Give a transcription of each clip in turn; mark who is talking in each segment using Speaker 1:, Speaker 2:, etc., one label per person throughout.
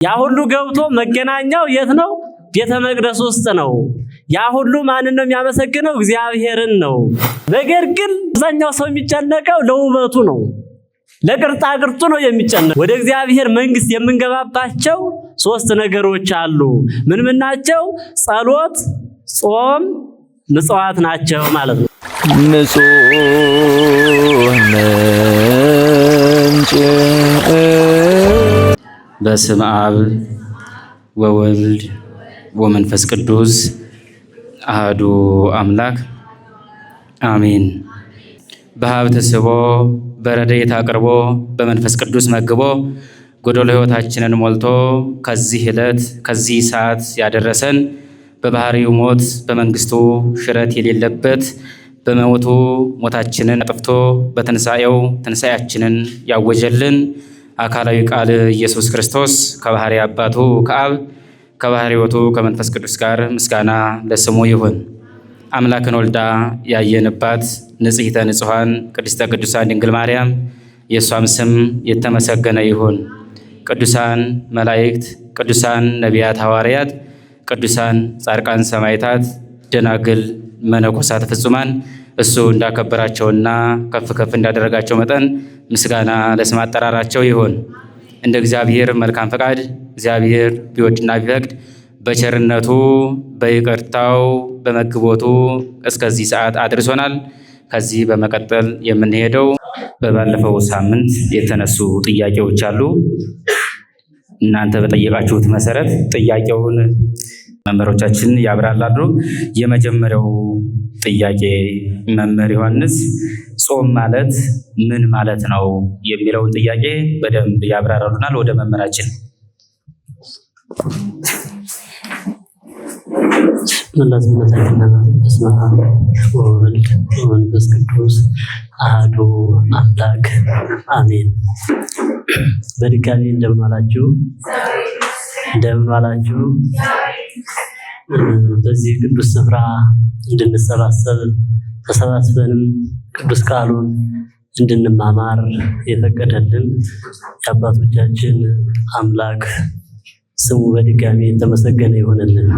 Speaker 1: ያ ሁሉ ገብቶ መገናኛው የት ነው? ቤተ መቅደስ ውስጥ ነው። ያ ሁሉ ማንን ነው የሚያመሰግነው? እግዚአብሔርን ነው። ነገር ግን አብዛኛው ሰው የሚጨነቀው ለውበቱ ነው፣ ለቅርጣ ቅርጡ ነው የሚጨነቀው። ወደ እግዚአብሔር መንግስት የምንገባባቸው 3 ነገሮች አሉ። ምን ናቸው? ጸሎት፣ ጾም፣ ምጽዋት ናቸው ማለት ነው።
Speaker 2: ንጹህ ምንጭ
Speaker 3: በስመ አብ ወወልድ ወመንፈስ ቅዱስ አሐዱ አምላክ አሜን። በሀብት ስቦ በረድኤት አቅርቦ በመንፈስ ቅዱስ መግቦ ጎደሎ ሕይወታችንን ሞልቶ ከዚህ ዕለት ከዚህ ሰዓት ያደረሰን በባህሪው ሞት በመንግስቱ ሽረት የሌለበት በመሞቱ ሞታችንን አጥፍቶ በትንሣኤው ትንሣኤያችንን ያወጀልን አካላዊ ቃል ኢየሱስ ክርስቶስ ከባህሪ አባቱ ከአብ ከባህሪ ሕይወቱ ከመንፈስ ቅዱስ ጋር ምስጋና ለስሙ ይሁን። አምላክን ወልዳ ያየንባት ንጽሕተ ንጹሐን ቅድስተ ቅዱሳን ድንግል ማርያም የእሷም ስም የተመሰገነ ይሁን። ቅዱሳን መላእክት፣ ቅዱሳን ነቢያት ሐዋርያት፣ ቅዱሳን ጻድቃን ሰማዕታት፣ ደናግል መነኮሳት ፍጹማን እሱ እንዳከበራቸውና ከፍ ከፍ እንዳደረጋቸው መጠን ምስጋና ለስም አጠራራቸው ይሁን። እንደ እግዚአብሔር መልካም ፈቃድ እግዚአብሔር ቢወድና ቢፈቅድ በቸርነቱ በይቅርታው በመግቦቱ እስከዚህ ሰዓት አድርሶናል። ከዚህ በመቀጠል የምንሄደው በባለፈው ሳምንት የተነሱ ጥያቄዎች አሉ። እናንተ በጠየቃችሁት መሰረት ጥያቄውን መምህሮቻችን ያብራራሉ። የመጀመሪያው ጥያቄ መምህር ዮሐንስ ጾም ማለት ምን ማለት ነው የሚለውን ጥያቄ በደንብ ያብራራሉናል። ወደ መምህራችን
Speaker 1: በስመ አብ ወወልድ ወመንፈስ ቅዱስ አሐዱ አምላክ አሜን። በድጋሚ እንደምን ዋላችሁ? በዚህ ቅዱስ ስፍራ እንድንሰባሰብ ተሰባስበንም ቅዱስ ቃሉን እንድንማማር የፈቀደልን የአባቶቻችን አምላክ ስሙ በድጋሚ የተመሰገነ ይሁንልን።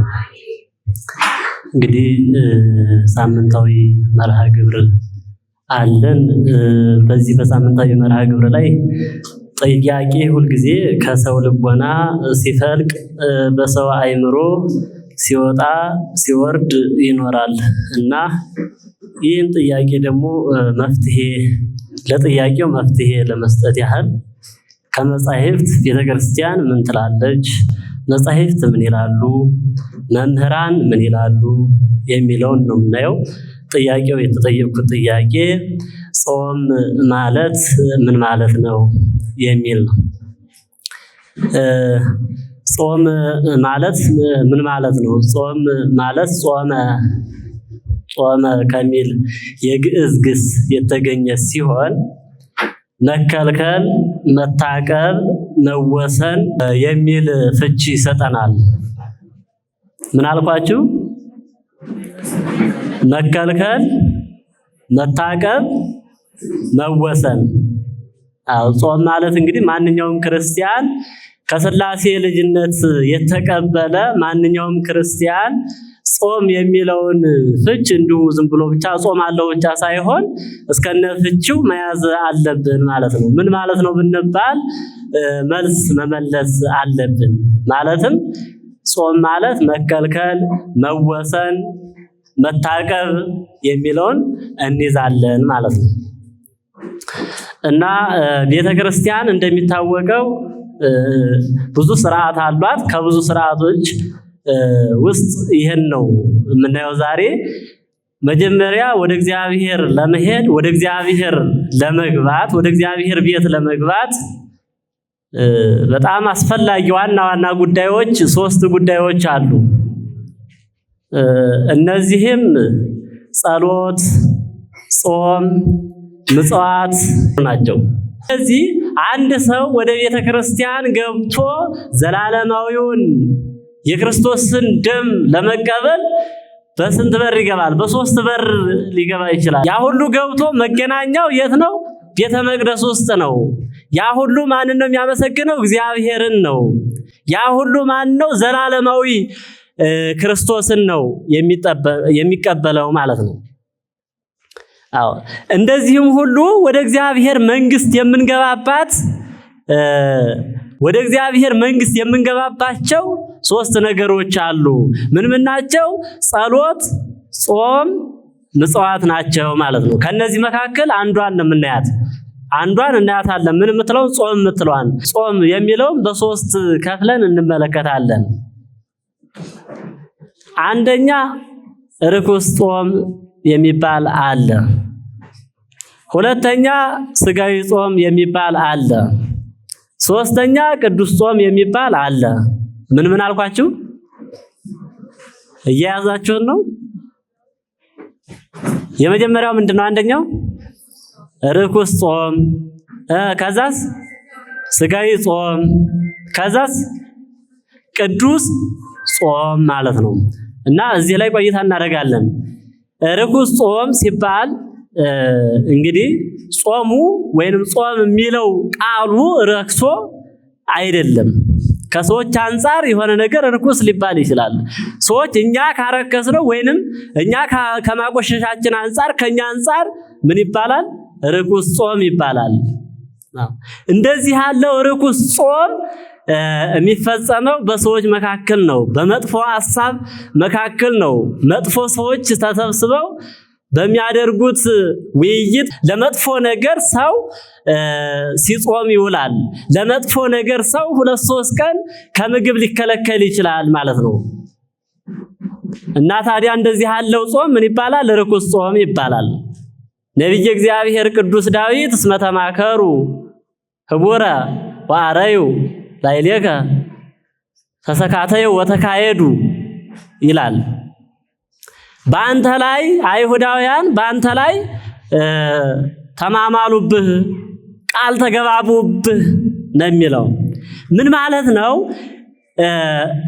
Speaker 1: እንግዲህ ሳምንታዊ መርሃ ግብር አለን። በዚህ በሳምንታዊ መርሃ ግብር ላይ ጥያቄ ሁልጊዜ ከሰው ልቦና ሲፈልቅ በሰው አእምሮ ሲወጣ ሲወርድ ይኖራል እና ይህን ጥያቄ ደግሞ ለጥያቄው መፍትሄ ለመስጠት ያህል ከመጻሕፍት ቤተክርስቲያን ምን ትላለች፣ መጻሕፍት ምን ይላሉ፣ መምህራን ምን ይላሉ የሚለውን ነው የምናየው። ጥያቄው የተጠየቁት ጥያቄ ጾም ማለት ምን ማለት ነው የሚል ነው። ጾም ማለት ምን ማለት ነው? ጾም ማለት ጾመ ከሚል የግዕዝ ግስ የተገኘ ሲሆን መከልከል፣ መታቀብ፣ መወሰን የሚል ፍቺ ይሰጠናል። ምን አልኳችሁ? መከልከል፣ መታቀብ፣ መወሰን። ጾም ማለት እንግዲህ ማንኛውም ክርስቲያን ከሥላሴ ልጅነት የተቀበለ ማንኛውም ክርስቲያን ጾም የሚለውን ፍች እንዲሁ ዝም ብሎ ብቻ ጾማለሁ ብቻ ሳይሆን እስከነ ፍቺው መያዝ አለብን ማለት ነው። ምን ማለት ነው ብንባል መልስ መመለስ አለብን። ማለትም ጾም ማለት መከልከል፣ መወሰን፣ መታቀብ የሚለውን እንይዛለን ማለት ነው። እና ቤተክርስቲያን እንደሚታወቀው ብዙ ስርዓት አሏት። ከብዙ ስርዓቶች ውስጥ ይሄን ነው የምናየው ዛሬ። መጀመሪያ ወደ እግዚአብሔር ለመሄድ ወደ እግዚአብሔር ለመግባት ወደ እግዚአብሔር ቤት ለመግባት በጣም አስፈላጊ ዋና ዋና ጉዳዮች 3 ጉዳዮች አሉ። እነዚህም ጸሎት፣ ጾም፣ ምጽዋት ናቸው። ስለዚህ አንድ ሰው ወደ ቤተ ክርስቲያን ገብቶ ዘላለማዊውን የክርስቶስን ደም ለመቀበል በስንት በር ይገባል? በ3 በር ሊገባ ይችላል። ያ ሁሉ ገብቶ መገናኛው የት ነው? ቤተ መቅደስ ውስጥ ነው። ያ ሁሉ ማንን ነው የሚያመሰግነው? እግዚአብሔርን ነው። ያ ሁሉ ማን ነው? ዘላለማዊ ክርስቶስን ነው የሚቀበለው ማለት ነው። አዎ እንደዚህም ሁሉ ወደ እግዚአብሔር መንግስት የምንገባባቸው ሶስት ነገሮች አሉ። ምን ናቸው? ጸሎት፣ ጾም፣ ምጽዋት ናቸው ማለት ነው። ከነዚህ መካከል አንዷን እናያታለን። ምን የምትለው? ጾም የምትለዋን። ጾም የሚለውን በሶስት ከፍለን እንመለከታለን። አንደኛ ርኩስ ጾም የሚባል አለ። ሁለተኛ ስጋዊ ጾም የሚባል አለ። ሶስተኛ ቅዱስ ጾም የሚባል አለ። ምን አልኳችሁ? እያያዛችሁን ነው? የመጀመሪያው ምንድነው? አንደኛው ርኩስ ጾም፣ ከዛስ ስጋዊ ጾም፣ ከዛስ ቅዱስ ጾም ማለት ነው። እና እዚህ ላይ ቆይታ እናደርጋለን። ርኩስ ጾም ሲባል እንግዲህ ጾሙ ወይንም ጾም የሚለው ቃሉ ረክሶ አይደለም። ከሰዎች አንፃር የሆነ ነገር ርኩስ ሊባል ይችላል። ሰዎች እኛ ካረከስነው ወይንም እኛ ከማቆሸሻችን አንፃር ከኛ አንፃር ምን ይባላል? ርኩስ ጾም ይባላል። እንደዚህ ያለው ርኩስ ጾም የሚፈጸመው በሰዎች መካከል ነው። በመጥፎ ሐሳብ መካከል ነው። መጥፎ ሰዎች ተሰብስበው በሚያደርጉት ውይይት ለመጥፎ ነገር ሰው ሲጾም ይውላል። ለመጥፎ ነገር ሰው 2-3 ቀን ከምግብ ሊከለከል ይችላል ማለት ነው። እና ታዲያ እንደዚህ ያለው ጾም ምን ይባላል? ርኩስ ጾም ይባላል። ነቢየ እግዚአብሔር ቅዱስ ዳዊት እስመ ተማከሩ ህቡረ ወአረዩ ላይሌከ ተሰካተዩ ወተካየዱ ይላል። በአንተ ላይ አይሁዳውያን በአንተ ላይ ተማማሉብህ፣ ቃል ተገባቡብህ ነው የሚለው። ምን ማለት ነው?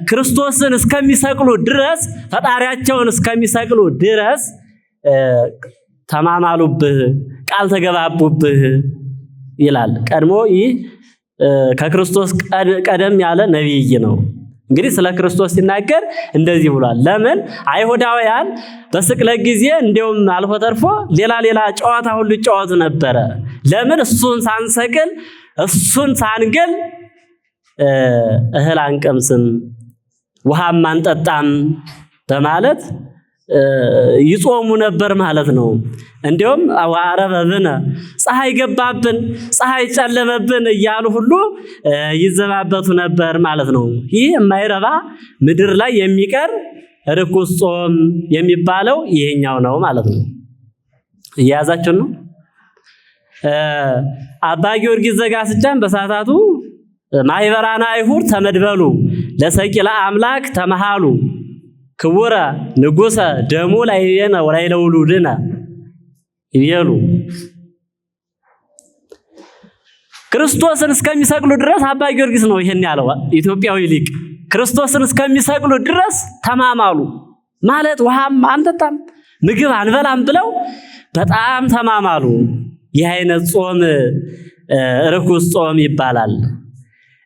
Speaker 1: ክርስቶስን እስከሚሰቅሉ ድረስ ፈጣሪያቸውን እስከሚሰቅሉ ድረስ ተማማሉብህ፣ ቃል ተገባቡብህ ይላል። ቀድሞ ይህ ከክርስቶስ ቀደም ያለ ነብይ ነው። እንግዲህ ስለ ክርስቶስ ሲናገር እንደዚህ ብሏል። ለምን አይሁዳውያን በስቅለት ጊዜ እንደውም አልፎ ተርፎ ሌላ ጨዋታ ሁሉ ይጫወቱ ነበረ። ለምን? እሱን ሳንሰቅል እሱን ሳንገል እህል አንቀምስም ውሃም አንጠጣም በማለት ይጾሙ ነበር ማለት ነው። እንደውም አዋረበብነ ፀሐይ ገባብን፣ ፀሐይ ጨለመብን እያሉ ሁሉ ይዘባበቱ ነበር ማለት ነው። ይህ የማይረባ ምድር ላይ የሚቀር ርኩስ ጾም የሚባለው ይሄኛው ነው ማለት ነው። እያያዛችሁ ነው። አባ ጊዮርጊስ ዘጋስጫን በሰዓታቱ ማይበራና አይሁድ ተመድበሉ ለሰቂለ አምላክ ተመሃሉ ክቡረ ንጉሰ ደሙ ላይየነ ወላይ ለውሉድነ ይሉ ክርስቶስን እስከሚሰቅሉ ድረስ አባ ጊዮርጊስ ነው ይሄን ያለው ኢትዮጵያዊ ሊቅ። ክርስቶስን እስከሚሰቅሉ ድረስ ተማማሉ ማለት ውሃም አንጠጣም ምግብ አንበላም ብለው በጣም ተማማሉ። ይህ አይነት ጾም ርኩስ ጾም ይባላል።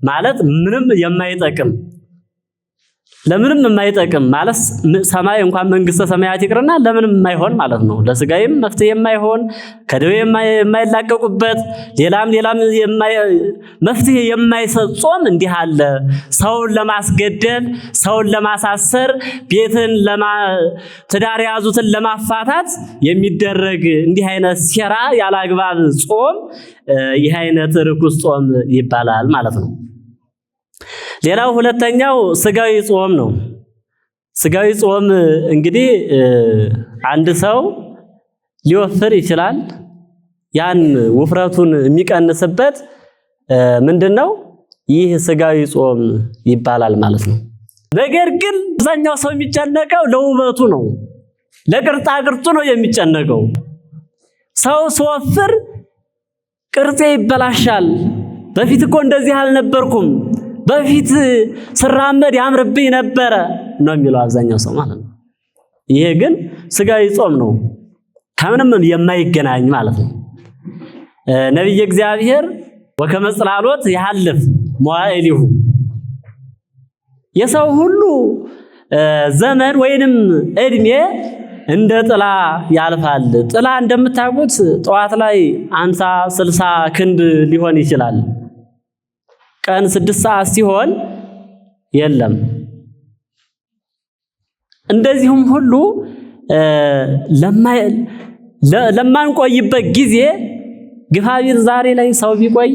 Speaker 1: ማለት ምንም የማይጠቅም ለምንም የማይጠቅም ማለት ሰማይ እንኳን መንግስተ ሰማያት ይቅርና ለምንም የማይሆን ማለት ነው። ለስጋይም መፍትሄ የማይሆን ከደዌ የማይላቀቁበት ሌላም መፍትሄ የማይሰጥ ጾም እንዲህ አለ። ሰውን ለማስገደል፣ ሰውን ለማሳሰር፣ ቤትን ትዳር ያዙትን ለማፋታት የሚደረግ እንዲህ አይነት ሴራ ያላግባብ ጾም ይህ አይነት ርኩስ ጾም ይባላል ማለት ነው። ሌላው ሁለተኛው ስጋዊ ጾም ነው። ስጋዊ ጾም እንግዲህ አንድ ሰው ሊወፍር ይችላል። ያን ውፍረቱን የሚቀንስበት ምንድነው? ይህ ስጋዊ ጾም ይባላል ማለት ነው። ነገር ግን አብዛኛው ሰው የሚጨነቀው ለውበቱ ነው፣ ለቅርጣ ቅርጡ ነው የሚጨነቀው። ሰው ሲወፍር ቅርጼ ይበላሻል፣ በፊት እኮ እንደዚህ አልነበርኩም፣ በፊት ስራመድ ያምርብኝ ነበረ ነው የሚለው አብዛኛው ሰው ማለት ነው። ይሄ ግን ስጋዊ ጾም ነው፣ ከምንም የማይገናኝ ማለት ነው። ነብይ እግዚአብሔር ወከመ ጽላሎት ያልፍ መዋዕሊሁ የሰው ሁሉ ዘመን ወይንም እድሜ እንደ ጥላ ያልፋል። ጥላ እንደምታውቁት ጠዋት ላይ 50 60 ክንድ ሊሆን ይችላል። ቀን 6 ሰዓት ሲሆን የለም። እንደዚሁም ሁሉ ለማንቆይበት ጊዜ ግፋቢር ዛሬ ላይ ሰው ቢቆይ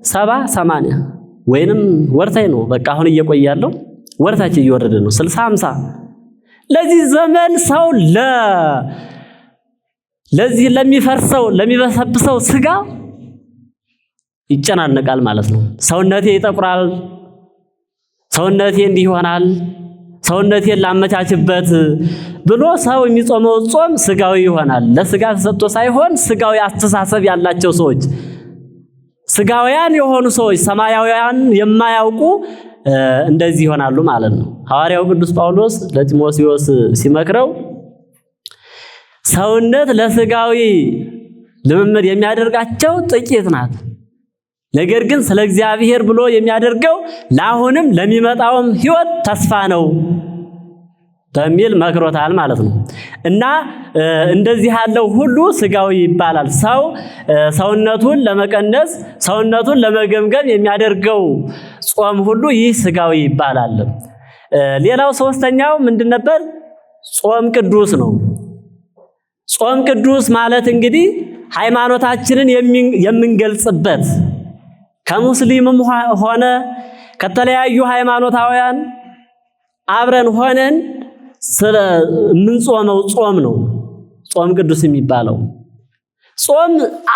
Speaker 1: 70 80 ወይንም ወርታይ ነው። በቃ አሁን እየቆየ ያለው ወርታች እየወረደ ነው 60 50። ለዚህ ዘመን ሰው ለዚህ ለሚፈርሰው ለሚበሰብሰው ስጋ ይጨናነቃል ማለት ነው። ሰውነቴ ይጠቁራል፣ ሰውነቴ እንዲህ ይሆናል፣ ሰውነቴን ላመቻችበት ብሎ ሰው የሚጾመው ጾም ስጋዊ ይሆናል። ለስጋ ተሰጥቶ ሳይሆን ስጋዊ አስተሳሰብ ያላቸው ሰዎች፣ ስጋውያን የሆኑ ሰዎች፣ ሰማያውያን የማያውቁ እንደዚህ ይሆናሉ ማለት ነው። ሐዋርያው ቅዱስ ጳውሎስ ለጢሞቴዎስ ሲመክረው ሰውነት ለስጋዊ ልምምድ የሚያደርጋቸው ጥቂት ናት፣ ነገር ግን ስለ እግዚአብሔር ብሎ የሚያደርገው ለአሁንም ለሚመጣውም ሕይወት ተስፋ ነው በሚል መክሮታል ማለት ነው። እና እንደዚህ ያለው ሁሉ ስጋዊ ይባላል። ሰው ሰውነቱን ለመቀነስ ሰውነቱን ለመገምገም የሚያደርገው ጾም ሁሉ ይህ ስጋዊ ይባላል። ሌላው ሶስተኛው ምንድን ነበር? ጾም ቅዱስ ነው። ጾም ቅዱስ ማለት እንግዲህ ሃይማኖታችንን የምንገልጽበት ከሙስሊምም ሆነ ከተለያዩ ሃይማኖታውያን አብረን ሆነን ስለምንጾመው ጾም ነው ጾም ቅዱስ የሚባለው። ጾም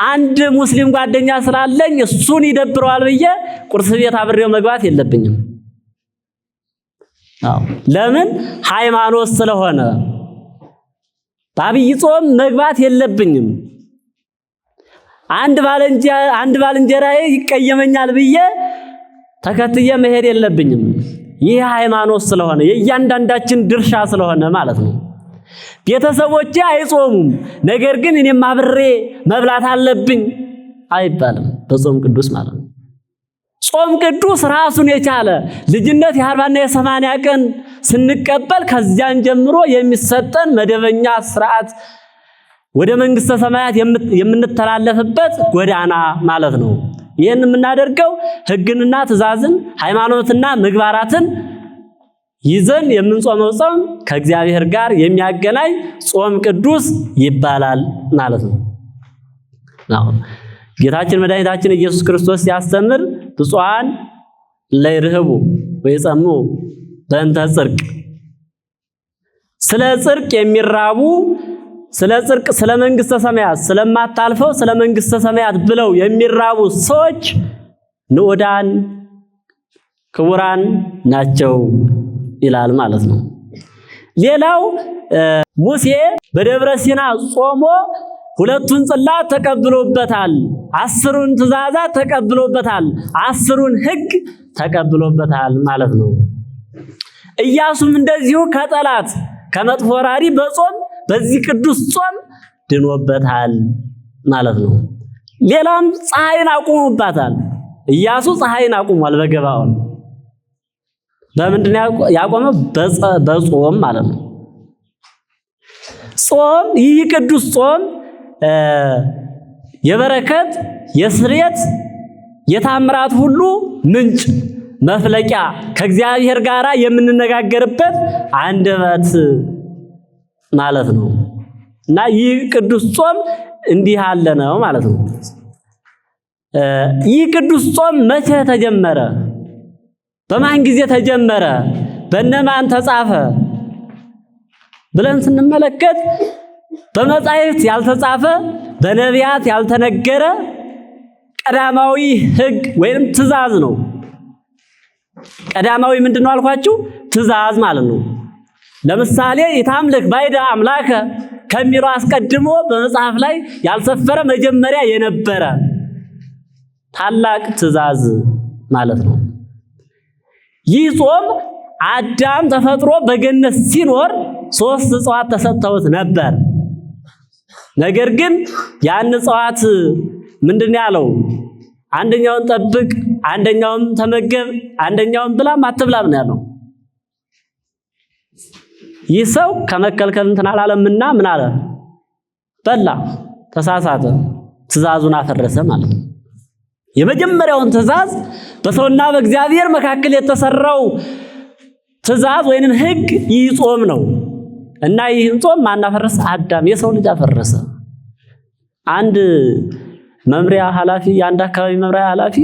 Speaker 1: አንድ ሙስሊም ጓደኛ ስላለኝ እሱን ይደብረዋል ብዬ ቁርስ ቤት አብሬው መግባት የለብኝም። ለምን? ሃይማኖት ስለሆነ። በአብይ ጾም መግባት የለብኝም። አንድ ባልንጀራዬ ይቀየመኛል ብዬ ተከትዬ መሄድ የለብኝም። ይህ ሃይማኖት ስለሆነ የእያንዳንዳችን ድርሻ ስለሆነ ማለት ነው። ቤተሰቦቼ አይጾሙም፣ ነገር ግን እኔም አብሬ መብላት አለብኝ አይባልም በጾም ቅዱስ ማለት ነው። ጾም ቅዱስ ራሱን የቻለ ልጅነት የ40 እና የ80 ቀን ስንቀበል ከዚያን ጀምሮ የሚሰጠን መደበኛ ስርዓት ወደ መንግስተ ሰማያት የምንተላለፍበት ጎዳና ማለት ነው። ይህን የምናደርገው ሕግንና ትእዛዝን ሃይማኖትና ምግባራትን ይዘን የምንጾመው ጾም ከእግዚአብሔር ጋር የሚያገናኝ ጾም ቅዱስ ይባላል ማለት ነው። ጌታችን መድኃኒታችን ኢየሱስ ክርስቶስ ሲያስተምር ብፁዓን ለይርህቡ ወይጸሙ በእንተ ጽድቅ፣ ስለ ጽድቅ የሚራቡ ስለ ጽድቅ ስለ መንግስተ ሰማያት ስለማታልፈው ስለ መንግስተ ሰማያት ብለው የሚራቡ ሰዎች ንዑዳን ክቡራን ናቸው ይላል ማለት ነው። ሌላው ሙሴ በደብረ ሲና ጾሞ 2ቱን ጽላት ተቀብሎበታል፣ 10ሩን ትእዛዛት ተቀብሎበታል፣ 10ሩን ሕግ ተቀብሎበታል ማለት ነው። ኢያሱም እንደዚሁ ከጠላት ከመጥፎ ወራሪ በጾም በዚህ ቅዱስ ጾም ድኖበታል ማለት ነው። ሌላም ፀሐይን አቁሞባታል። ኢያሱ ፀሐይን አቁሟል በገባዖን። በምንድን ያቆመው? በጾም ማለት ነው። ጾም ይህ ቅዱስ ጾም የበረከት የስርየት የታምራት ሁሉ ምንጭ መፍለቂያ ከእግዚአብሔር ጋር የምንነጋገርበት አንደበት ማለት ነው። እና ይህ ቅዱስ ጾም እንዲህ ያለ ነው ማለት ነው። ይህ ቅዱስ ጾም መቼ ተጀመረ? በማን ጊዜ ተጀመረ? በእነማን ተጻፈ ብለን ስንመለከት በመጻሕፍት ያልተጻፈ በነቢያት ያልተነገረ ቀዳማዊ ሕግ ወይም ትእዛዝ ነው። ቀዳማዊ ምንድነው አልኳችሁ? ትእዛዝ ማለት ነው። ለምሳሌ የታምልክ ባዕደ አምላከ ከሚለው አስቀድሞ በመጽሐፍ ላይ ያልሰፈረ መጀመሪያ የነበረ ታላቅ ትእዛዝ ማለት ነው። ይህ ጾም አዳም ተፈጥሮ በገነት ሲኖር 3 እጽዋት ተሰጥተውት ነበር። ነገር ግን ያን እጽዋት ምንድነው ያለው? አንደኛውን ጠብቅ፣ አንደኛውን ተመገብ፣ አንደኛውን ብላም አትብላም ነው ያለው። ይህ ሰው ከመከልከል እንትን አላለምና ምን አለ? በላ፣ ተሳሳተ፣ ትእዛዙን አፈረሰ ማለት ነው። የመጀመሪያውን ትእዛዝ በሰውና በእግዚአብሔር መካከል የተሰራው ትእዛዝ ወይንም ሕግ ይህ ጾም ነው እና ይህን ጾም ማን አፈረሰ? አዳም፣ የሰው ልጅ አፈረሰ። አንድ መምሪያ ኃላፊ፣ የአንድ አካባቢ መምሪያ ኃላፊ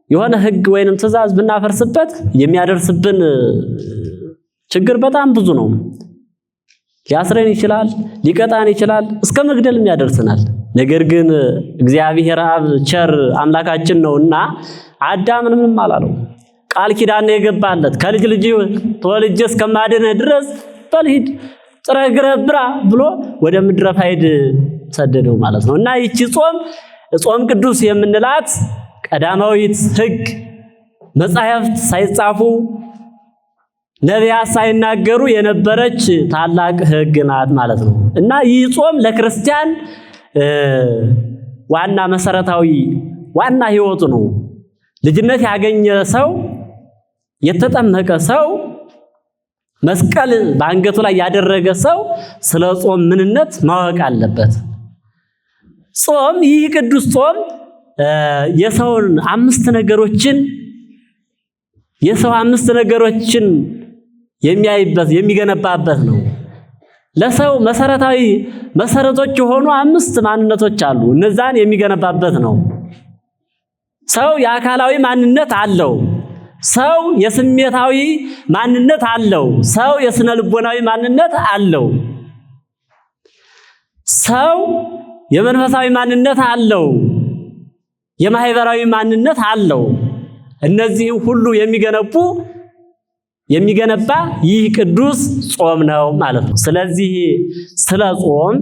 Speaker 1: የሆነ ሕግ ወይንም ትእዛዝ ብናፈርስበት የሚያደርስብን ችግር በጣም ብዙ ነው። ሊያስረን ይችላል፣ ሊቀጣን ይችላል፣ እስከ መግደልም ያደርሰናል። ነገር ግን እግዚአብሔር አብ ቸር አምላካችን ነውና አዳምን ምንም አላለው። ቃል ኪዳን የገባለት ከልጅ ልጅ ተወልጄ እስከማድንህ ድረስ በል ሂድ ጥረህ ግረህ ብላ ብሎ ወደ ምድረ ፋይድ ሰደደው ማለት ነው። እና ይቺ ጾም ቅዱስ የምንላት ቀዳማዊት ሕግ መጻሕፍት ሳይጻፉ ነቢያት ሳይናገሩ የነበረች ታላቅ ሕግ ናት ማለት ነው። እና ይህ ጾም ለክርስቲያን ዋና መሰረታዊ ዋና ሕይወቱ ነው። ልጅነት ያገኘ ሰው፣ የተጠመቀ ሰው፣ መስቀል በአንገቱ ላይ ያደረገ ሰው ስለ ጾም ምንነት ማወቅ አለበት። ጾም፣ ይህ ቅዱስ ጾም የሰውን አምስት ነገሮችን የሚያይበት የሚገነባበት ነው። ለሰው መሰረታዊ መሰረቶች የሆኑ 5 ማንነቶች አሉ። እነዛን የሚገነባበት ነው። ሰው የአካላዊ ማንነት አለው። ሰው የስሜታዊ ማንነት አለው። ሰው የስነ ልቦናዊ ማንነት አለው። ሰው የመንፈሳዊ ማንነት አለው። የማህበራዊ ማንነት አለው። እነዚህን ሁሉ የሚገነባ ይህ ቅዱስ ጾም ነው ማለት ነው። ስለዚህ ስለ ጾም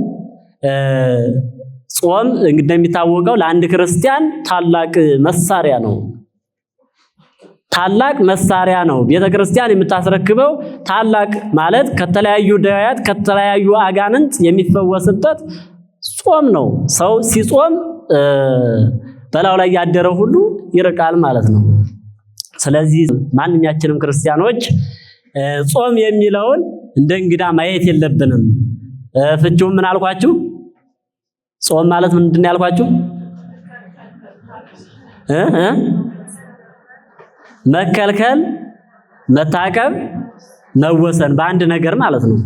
Speaker 1: እንደሚታወቀው ለአንድ ክርስቲያን ታላቅ መሳሪያ ነው። ታላቅ መሳሪያ ነው። ቤተክርስቲያን የምታስረክበው ታላቅ ማለት ከተለያዩ ደዌያት ከተለያዩ አጋንንት የሚፈወስበት ጾም ነው። ሰው ሲጾም በላው ላይ ያደረው ሁሉ ይርቃል ማለት ነው። ስለዚህ ማንኛችንም ክርስቲያኖች ጾም የሚለውን እንደ እንግዳ ማየት የለብንም። ፍቺው ምን አልኳችሁ? ጾም ማለት ምንድን ነው ያልኳችሁ? መከልከል፣ መታቀብ፣ መወሰን በአንድ ነገር ማለት ነው።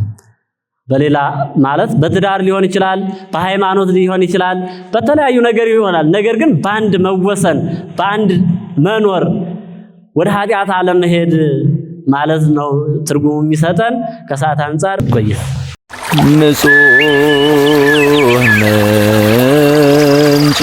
Speaker 1: በሌላ ማለት በትዳር ሊሆን ይችላል፣ በሃይማኖት ሊሆን ይችላል፣ በተለያዩ ነገር ይሆናል። ነገር ግን በአንድ መወሰን፣ በአንድ መኖር፣ ወደ ኃጢአት አለመሄድ ማለት ነው ትርጉሙ የሚሰጠን። ከሰዓት አንፃር ቆየ
Speaker 2: ንጹህ ምንጭ